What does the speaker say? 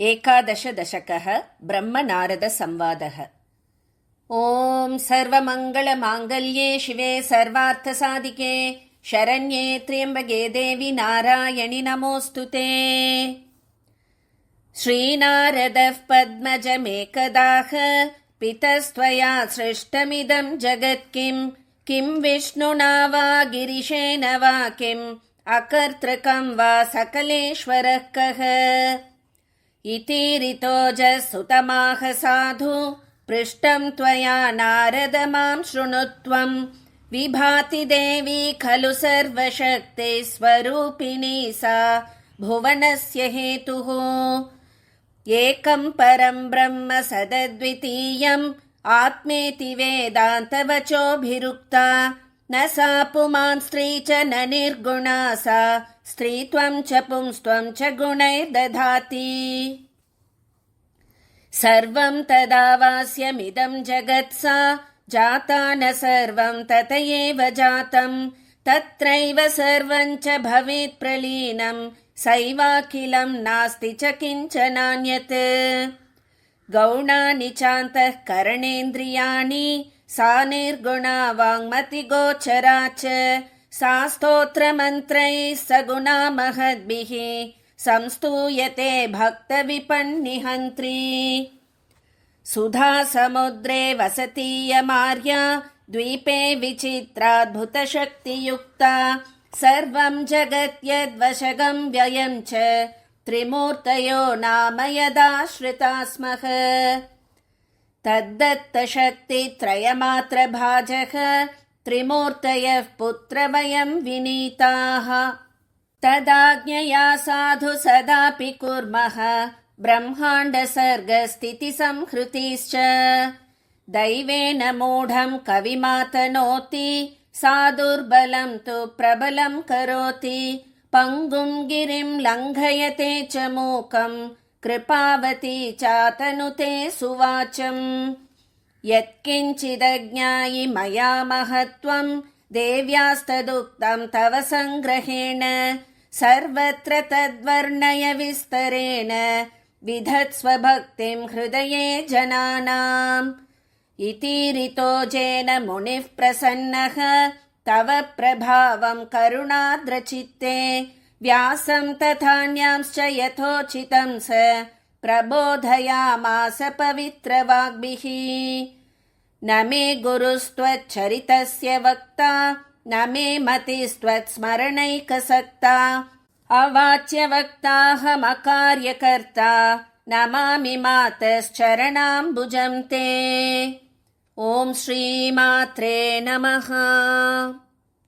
एकादशदशकः ब्रह्मनारदसंवादः। ॐ सर्वमङ्गलमाङ्गल्ये शिवे सर्वार्थसाधिके शरण्ये त्र्यम्बके देवी नारायणि नमोऽस्तुते। श्रीनारदः पद्मजमेकदाह पितस्त्वया सृष्टमिदं जगत् किं विष्णुना वा गिरिशेन वा किम् अकर्तृकं वा सकलेश्वरः कः इति ऋतोजसुतमाह साधु पृष्टं त्वया नारद मां शृणुत्वं विभाति देवी खलु सर्वशक्ति स्वरूपिणी सा भुवनस्य हेतुः एकं परं ब्रह्म सदद्वितीयम् आत्मेति वेदान्तवचोभिरुक्ता न सा पुमान् स्त्री च न निर्गुणा सा स्त्रीत्वं च पुंस्त्वं च गुणैर्दधाति सर्वं तदावास्यमिदं जगत् सा जाता न सर्वं तत एव जातं तत्रैव सर्वं च भवेत् प्रलीनं सैवाखिलं नास्ति च किञ्चनान्यत् गौणानि चान्तःकरणेन्द्रियाणि सा निर्गुणा वाङ्मतिगोचरा च सा स्तोत्रमन्त्रैः सगुणा महद्भिः संस्तूयते भक्तविपन्निहन्त्री सुधासमुद्रे वसतीयमार्या द्वीपे विचित्राद्भुतशक्तियुक्ता सर्वं जगत् यद्वशगं व्ययं च त्रिमूर्तयो नाम यदाश्रिता स्मः तद्दत्तशक्तित्रयमात्रभाजः त्रिमूर्तयः पुत्रवयं विनीताः तदाज्ञया साधु सदापि कुर्मः ब्रह्माण्डसर्गस्थितिसंहृतिश्च दैवेन मूढं कविमातनोति सा दुर्बलं तु प्रबलं करोति पङ्गुं गिरिं लङ्घयते च मूकं कृपावती चातनुते सुवाचम् यत्किञ्चिदज्ञायि मया महत्त्वं देव्यास्तदुक्तं तव सङ्ग्रहेण सर्वत्र तद्वर्णय विस्तरेण विधत्स्व भक्तिं हृदये जनानाम् इति ऋतोजेन मुनिः प्रसन्नः तव प्रभावं करुणाद्रचित्ते व्यासं तथान्यांश्च यथोचितं स प्रबोधयामास पवित्रवाग्भिः न मे गुरुस्त्वच्चरितस्य वक्ता न मे मतिस्त्वत्स्मरणैकसक्ता अवाच्यवक्ताहमकार्यकर्ता नमामि मातश्चरणाम्बुजं ते। ॐ श्रीमात्रे नमः।